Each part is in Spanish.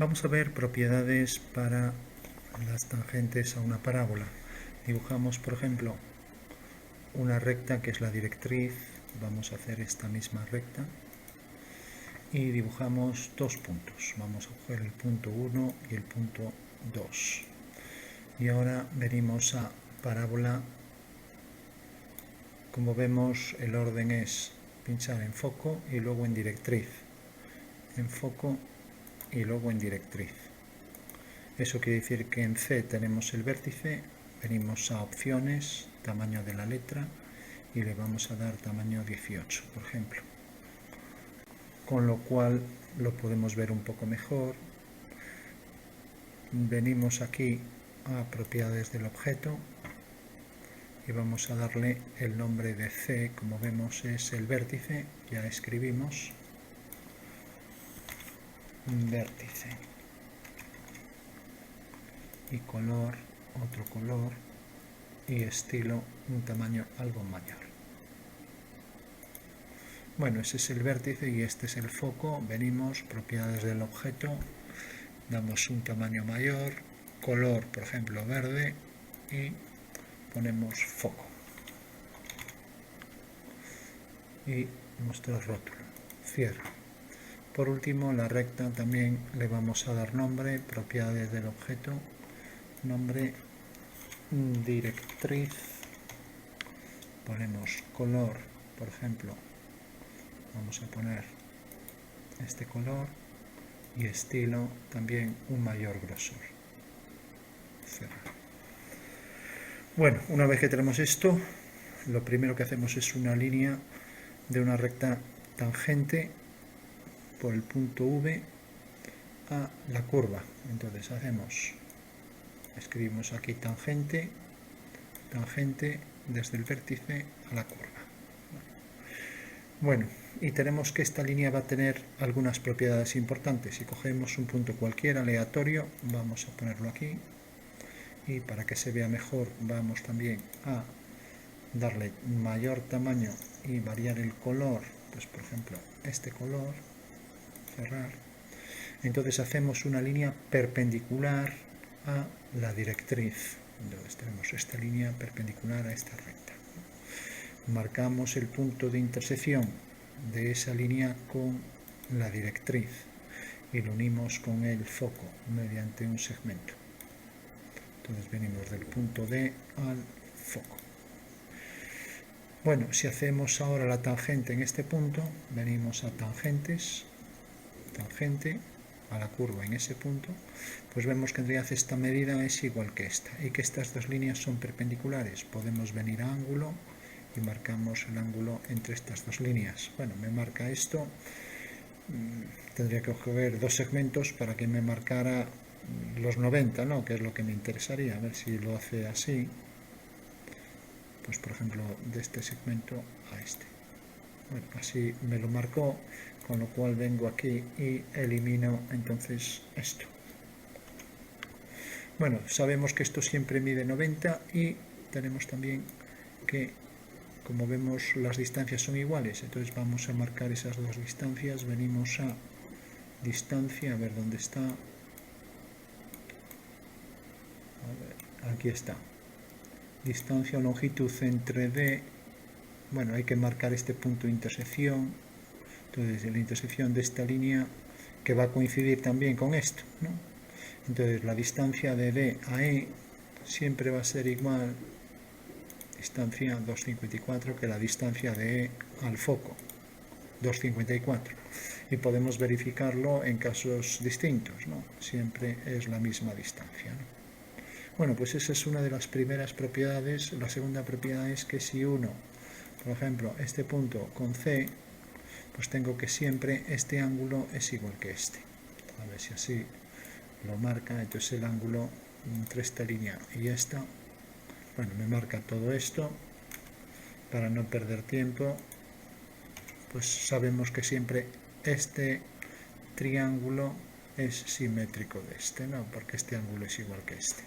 Vamos a ver propiedades para las tangentes a una parábola. Dibujamos, por ejemplo, una recta que es la directriz. Vamos a hacer esta misma recta y dibujamos dos puntos. Vamos a coger el punto 1 y el punto 2. Y ahora venimos a parábola. Como vemos, el orden es pinchar en foco y luego en directriz. En foco y luego en directriz. Eso quiere decir que en C tenemos el vértice, venimos a opciones, tamaño de la letra y le vamos a dar tamaño 18, por ejemplo. Con lo cual lo podemos ver un poco mejor. Venimos aquí a propiedades del objeto y vamos a darle el nombre de C, como vemos es el vértice, ya escribimos vértice. Y color, otro color, y estilo, un tamaño algo mayor. Bueno, ese es el vértice y este es el foco. Venimos, propiedades del objeto, damos un tamaño mayor, color, por ejemplo, verde, y ponemos foco. Y nuestro rótulo, cierro. Por último, la recta también le vamos a dar nombre, propiedades del objeto, nombre, directriz, ponemos color, por ejemplo, vamos a poner este color y estilo también un mayor grosor. Cerrar. Bueno, una vez que tenemos esto, lo primero que hacemos es una línea de una recta tangente por el punto V a la curva. Entonces escribimos aquí tangente, tangente desde el vértice a la curva. Bueno, y tenemos que esta línea va a tener algunas propiedades importantes. Si cogemos un punto cualquiera aleatorio, vamos a ponerlo aquí. Y para que se vea mejor, vamos también a darle mayor tamaño y variar el color. Pues por ejemplo, este color, cerrar. Entonces hacemos una línea perpendicular a la directriz. Entonces tenemos esta línea perpendicular a esta recta. Marcamos el punto de intersección de esa línea con la directriz y lo unimos con el foco mediante un segmento. Entonces venimos del punto D al foco. Bueno, si hacemos ahora la tangente en este punto, venimos a tangentes, tangente a la curva en ese punto, pues vemos que en realidad esta medida es igual que esta y que estas dos líneas son perpendiculares. Podemos venir a ángulo y marcamos el ángulo entre estas dos líneas. Bueno, me marca esto, tendría que coger dos segmentos para que me marcara los 90, ¿no? Que es lo que me interesaría, a ver si lo hace así, pues por ejemplo de este segmento a este. Bueno, así me lo marcó, con lo cual vengo aquí y elimino entonces esto. Bueno, sabemos que esto siempre mide 90 y tenemos también que, como vemos, las distancias son iguales, entonces vamos a marcar esas dos distancias. Venimos a distancia, a ver dónde está. A ver, aquí está. Distancia o longitud entre D. Bueno, hay que marcar este punto de intersección. Entonces, la intersección de esta línea que va a coincidir también con esto, ¿no? Entonces, la distancia de D a E siempre va a ser igual, distancia 2,54, que la distancia de E al foco, 2,54. Y podemos verificarlo en casos distintos, ¿no? Siempre es la misma distancia, ¿no? Bueno, pues esa es una de las primeras propiedades. La segunda propiedad es que si uno, por ejemplo, este punto con C, pues tengo que siempre este ángulo es igual que este. A ver si así lo marca. Entonces el ángulo entre esta línea y esta, bueno, me marca todo esto. Para no perder tiempo, pues sabemos que siempre este triángulo es simétrico de este, ¿no? Porque este ángulo es igual que este.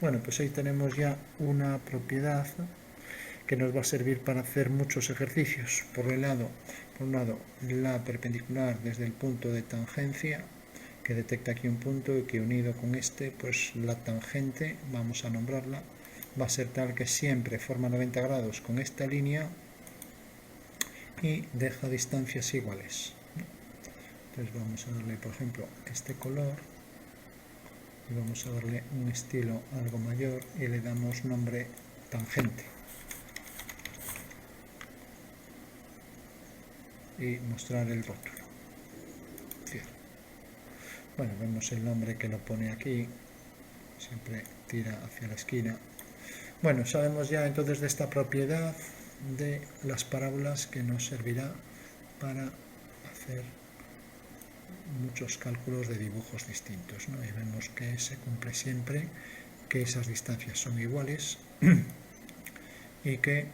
Bueno, pues ahí tenemos ya una propiedad que nos va a servir para hacer muchos ejercicios. Por un lado, la perpendicular desde el punto de tangencia que detecta aquí un punto y que unido con este, pues la tangente, vamos a nombrarla, va a ser tal que siempre forma 90 grados con esta línea y deja distancias iguales. Entonces vamos a darle, por ejemplo, este color y vamos a darle un estilo algo mayor y le damos nombre tangente. Y mostrar el rótulo. Bueno, vemos el nombre que lo pone aquí, siempre tira hacia la esquina. Bueno, sabemos ya entonces de esta propiedad de las parábolas que nos servirá para hacer muchos cálculos de dibujos distintos, ¿no? Y vemos que se cumple siempre, que esas distancias son iguales y que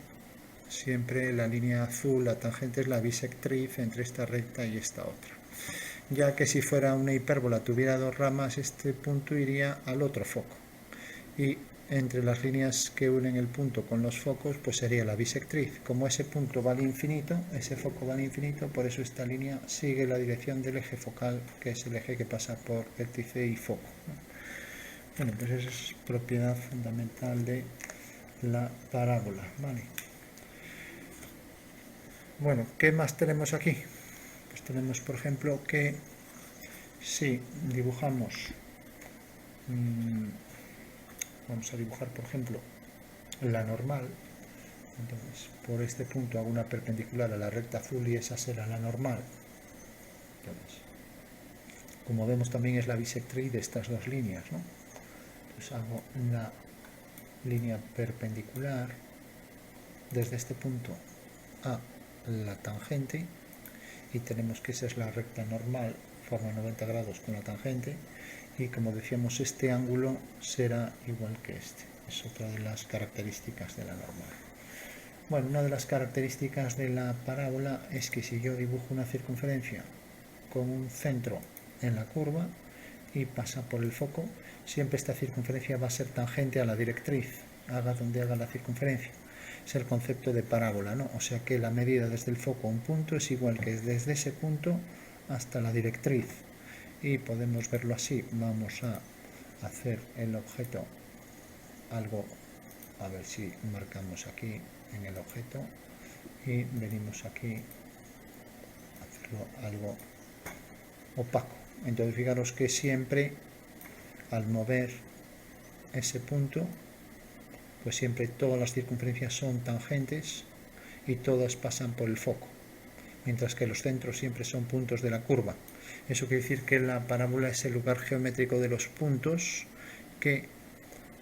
siempre la línea azul, la tangente, es la bisectriz entre esta recta y esta otra. Ya que si fuera una hipérbola tuviera dos ramas, este punto iría al otro foco. Y entre las líneas que unen el punto con los focos, pues sería la bisectriz. Como ese punto va al infinito, ese foco va al infinito, por eso esta línea sigue la dirección del eje focal, que es el eje que pasa por vértice y foco. Bueno, pues esa es propiedad fundamental de la parábola, ¿vale? Bueno, ¿qué más tenemos aquí? Pues tenemos, por ejemplo, que si dibujamos, vamos a dibujar, por ejemplo, la normal, entonces por este punto hago una perpendicular a la recta azul y esa será la normal. Entonces, como vemos, también es la bisectriz de estas dos líneas, ¿no? Entonces hago una línea perpendicular desde este punto a la tangente y tenemos que esa es la recta normal, forma 90 grados con la tangente, y como decíamos, este ángulo será igual que este. Es otra de las características de la normal. Bueno, una de las características de la parábola es que si yo dibujo una circunferencia con un centro en la curva y pasa por el foco, siempre esta circunferencia va a ser tangente a la directriz, haga donde haga la circunferencia. Es el concepto de parábola, ¿no? O sea que la medida desde el foco a un punto es igual que desde ese punto hasta la directriz. Y podemos verlo así. Vamos a hacer el objeto algo, a ver si marcamos aquí en el objeto y venimos aquí a hacerlo algo opaco. Entonces fijaros que siempre al mover ese punto, pues siempre todas las circunferencias son tangentes y todas pasan por el foco, mientras que los centros siempre son puntos de la curva. Eso quiere decir que la parábola es el lugar geométrico de los puntos que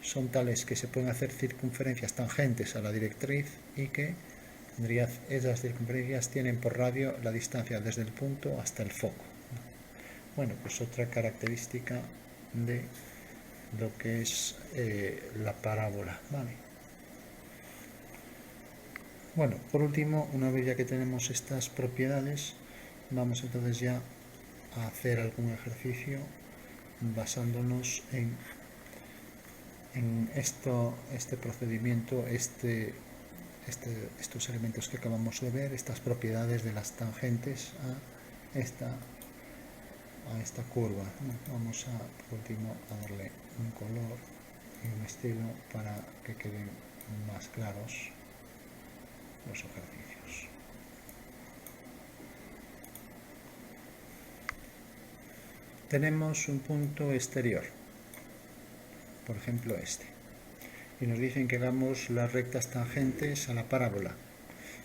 son tales que se pueden hacer circunferencias tangentes a la directriz y que esas circunferencias tienen por radio la distancia desde el punto hasta el foco. Bueno, pues otra característica de lo que es la parábola, ¿vale? Bueno, por último, una vez ya que tenemos estas propiedades, vamos entonces ya a hacer algún ejercicio basándonos en este procedimiento, estos elementos que acabamos de ver, estas propiedades de las tangentes a esta curva. Vamos a, por último, a darle un color y un estilo para que queden más claros los ejercicios. Tenemos un punto exterior, por ejemplo este, y nos dicen que hagamos las rectas tangentes a la parábola.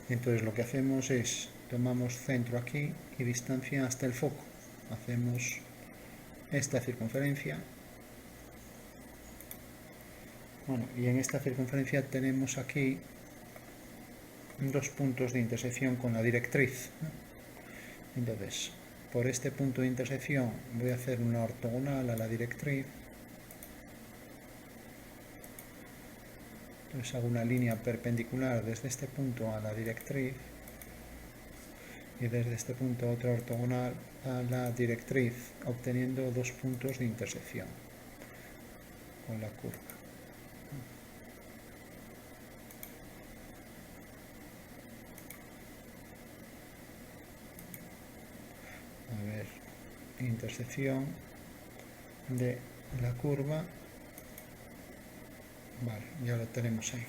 Entonces lo que hacemos es, tomamos centro aquí y distancia hasta el foco. Hacemos esta circunferencia. Bueno, y en esta circunferencia tenemos aquí dos puntos de intersección con la directriz. Entonces, por este punto de intersección voy a hacer una ortogonal a la directriz. Entonces hago una línea perpendicular desde este punto a la directriz y desde este punto otra ortogonal a la directriz, obteniendo dos puntos de intersección con la curva. A ver, intersección, de la curva. Vale, ya lo tenemos ahí.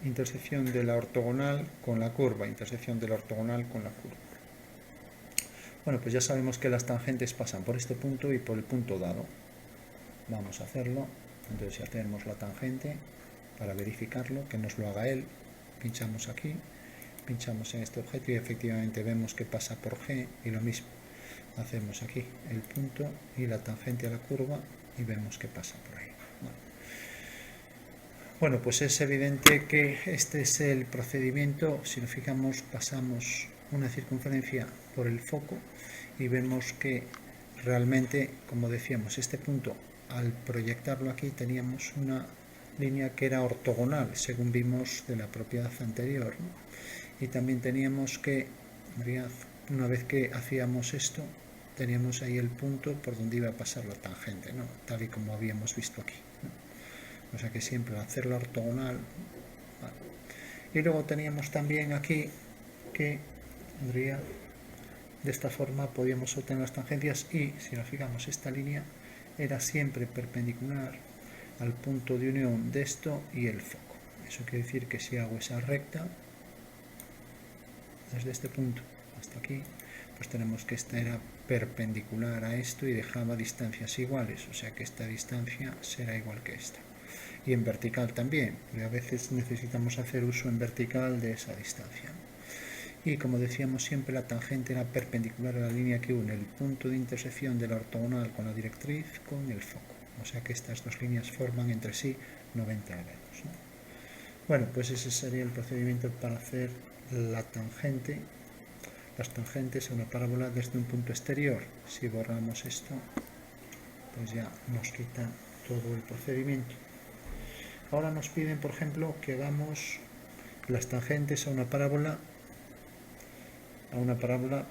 Intersección de la ortogonal con la curva, intersección de la ortogonal con la curva. Bueno, pues ya sabemos que las tangentes pasan por este punto y por el punto dado. Vamos a hacerlo. Entonces ya tenemos la tangente para verificarlo, que nos lo haga él. Pinchamos aquí, pinchamos en este objeto y efectivamente vemos que pasa por G, y lo mismo. Hacemos aquí el punto y la tangente a la curva y vemos que pasa por ahí. Bueno, pues es evidente que este es el procedimiento. Si nos fijamos, pasamos una circunferencia por el foco y vemos que realmente, como decíamos, este punto, al proyectarlo aquí, teníamos una línea que era ortogonal, según vimos de la propiedad anterior, ¿no? Y también teníamos que, una vez que hacíamos esto, teníamos ahí el punto por donde iba a pasar la tangente, ¿no? Tal y como habíamos visto aquí, ¿no? O sea que siempre hacerlo ortogonal. Vale. Y luego teníamos también aquí que de esta forma podíamos obtener las tangencias y, si nos fijamos, esta línea era siempre perpendicular al punto de unión de esto y el foco. Eso quiere decir que si hago esa recta desde este punto hasta aquí, pues tenemos que esta era perpendicular a esto y dejaba distancias iguales, o sea que esta distancia será igual que esta. Y en vertical también, porque a veces necesitamos hacer uso en vertical de esa distancia. Y como decíamos siempre, la tangente era perpendicular a la línea que une el punto de intersección de la ortogonal con la directriz con el foco. O sea que estas dos líneas forman entre sí 90 grados, ¿no? Bueno, pues ese sería el procedimiento para hacer la tangente, las tangentes a una parábola desde un punto exterior. Si borramos esto, pues ya nos quita todo el procedimiento. Ahora nos piden, por ejemplo, que hagamos las tangentes a una parábola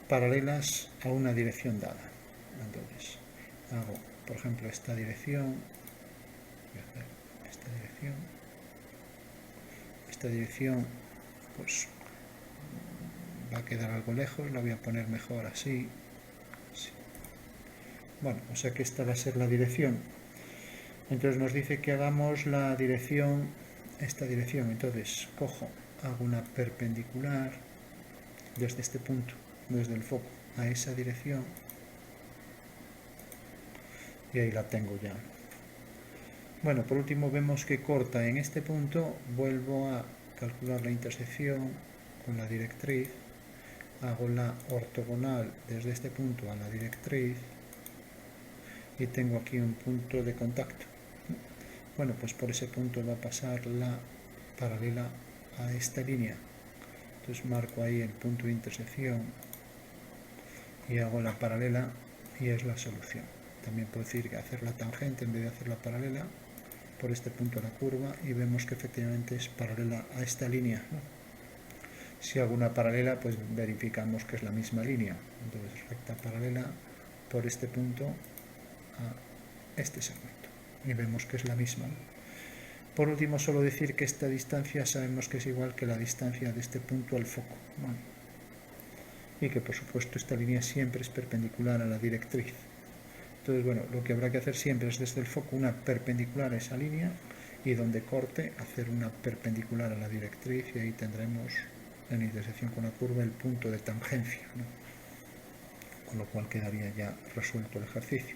paralelas a una dirección dada. Entonces, hago, por ejemplo, esta dirección, voy a hacer esta dirección, pues va a quedar algo lejos, la voy a poner mejor así. Bueno, o sea que esta va a ser la dirección. Entonces nos dice que hagamos la dirección, esta dirección. Entonces cojo, hago una perpendicular desde este punto, desde el foco a esa dirección, y ahí la tengo ya. Bueno, por último vemos que corta en este punto. Vuelvo a calcular la intersección con la directriz, hago la ortogonal desde este punto a la directriz y tengo aquí un punto de contacto. Bueno, pues por ese punto va a pasar la paralela a esta línea. Entonces marco ahí el punto de intersección y hago la paralela y es la solución. También puedo decir que hacer la tangente en vez de hacer la paralela por este punto de la curva y vemos que efectivamente es paralela a esta línea, ¿no? Si hago una paralela, pues verificamos que es la misma línea. Entonces recta paralela por este punto a este segmento y vemos que es la misma, ¿no? Por último, solo decir que esta distancia sabemos que es igual que la distancia de este punto al foco, ¿vale? Y que por supuesto esta línea siempre es perpendicular a la directriz. Entonces, bueno, lo que habrá que hacer siempre es desde el foco una perpendicular a esa línea y donde corte hacer una perpendicular a la directriz y ahí tendremos en intersección con la curva el punto de tangencia, ¿no? Con lo cual quedaría ya resuelto el ejercicio.